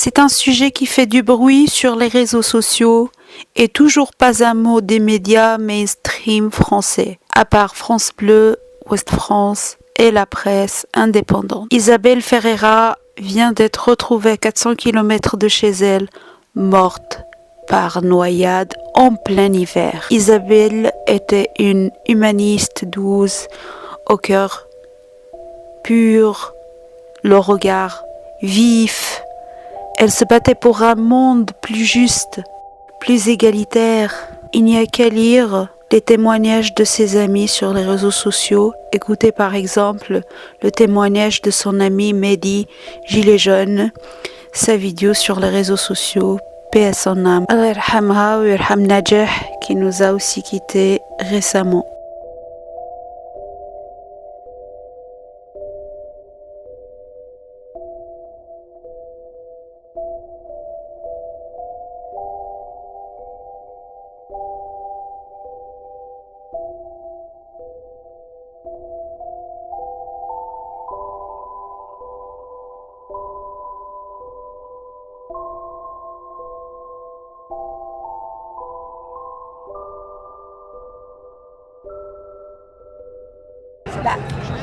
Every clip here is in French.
C'est un sujet qui fait du bruit sur les réseaux sociaux et toujours pas un mot des médias mainstream français, à part France Bleu, Ouest France et la presse indépendante. Isabelle Ferreira vient d'être retrouvée à 400 km de chez elle, morte par noyade en plein hiver. Isabelle était une humaniste douce, au cœur pur, le regard vif. Elle se battait pour un monde plus juste, plus égalitaire. Il n'y a qu'à lire les témoignages de ses amis sur les réseaux sociaux. Écoutez par exemple le témoignage de son ami Mehdi, gilet jaune, sa vidéo sur les réseaux sociaux. Paix à son âme. Allah yarhamha wa yarham Najah, qui nous a aussi quittés récemment.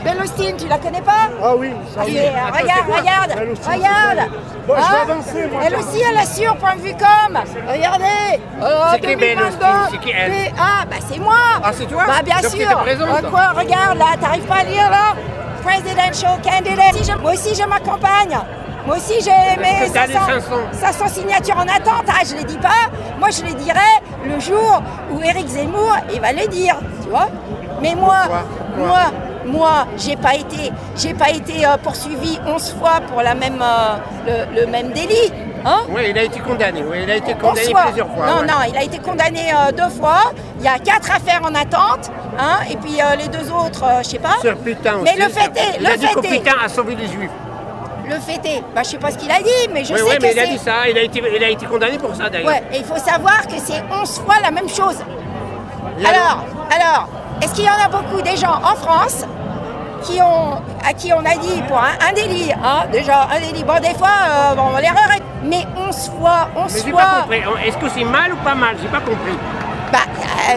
Bellostine, tu la connais pas? Ah oui, ça oui. Regarde. Bon, je vais Hein? avancer, moi. Elle aussi, elle assure, point de vue com. Regardez. C'est qui Bellostine? C'est qui elle? Ah, bah c'est moi. Ah, c'est toi? Bah bien Donc, sûr. tu te présentes. Quoi? Regarde là, t'arrives pas à lire là? Presidential candidate. Moi aussi, je m'accompagne. Moi aussi, j'ai mes que t'as les 500 signatures en attente. Ah, je les dis pas. Moi, je les dirai le jour où Éric Zemmour, il va les dire. Tu vois? Mais moi, j'ai pas été poursuivi 11 fois pour le même délit. Hein? Oui, il a été condamné. Oui, il a été condamné plusieurs fois. Non, ouais. non, il a été condamné 2 fois. Il y a 4 affaires en attente. Hein? Et puis les 2 autres, je sais pas. Sur Pétain aussi. Mais le fait est, il a dit que Pétain a sauvé les Juifs. Le fait est, bah, je sais pas ce qu'il a dit, mais je sais que mais il c'est... a dit ça. Il a été condamné pour ça d'ailleurs. Ouais, et il faut savoir que c'est 11 fois la même chose. Alors, est-ce qu'il y en a beaucoup des gens en France à qui on a dit pour un délit, hein, déjà un délit, bon des fois l'erreur est, mais 11 fois, Mais j'ai pas compris, est-ce que c'est mal ou pas mal? J'ai pas compris. Bah,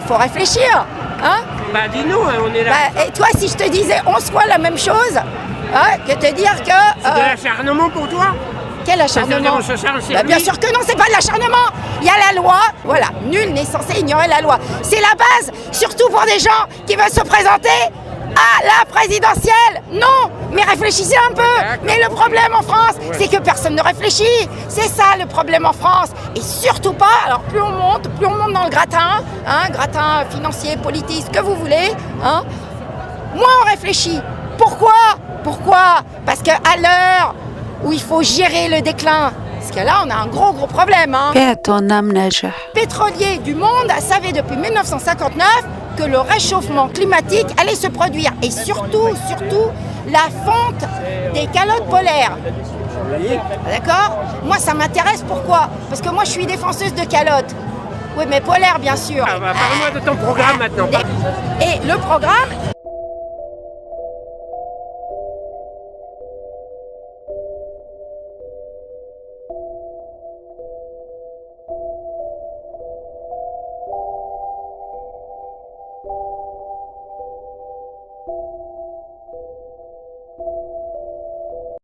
faut réfléchir, hein. Bah dis-nous, hein, on est là. Bah, et toi, si je te disais 11 fois la même chose, hein, que te dire que... C'est de l'acharnement pour toi? Quel acharnement? Bah, bien sûr que non, c'est pas de l'acharnement. Il y a la loi, voilà, nul n'est censé ignorer la loi. C'est la base, surtout pour des gens qui veulent se présenter à la présidentielle. Non, mais réfléchissez un peu. Mais le problème en France, c'est que personne ne réfléchit. C'est ça le problème en France. Et surtout pas, alors plus on monte dans le gratin, hein, gratin financier, politique, ce que vous voulez, hein, moins on réfléchit. Pourquoi? Parce qu'à l'heure où il faut gérer le déclin, parce que là, on a un gros problème. Hein. Paix à ton âme, Najah. Pétroliers du monde savaient depuis 1959 que le réchauffement climatique allait se produire. Et surtout, la fonte des calottes polaires. D'accord? Moi, ça m'intéresse. Pourquoi? Parce que moi, je suis défenseuse de calottes. Oui, mais polaires, bien sûr. Parle-moi de ton programme maintenant. Et le programme,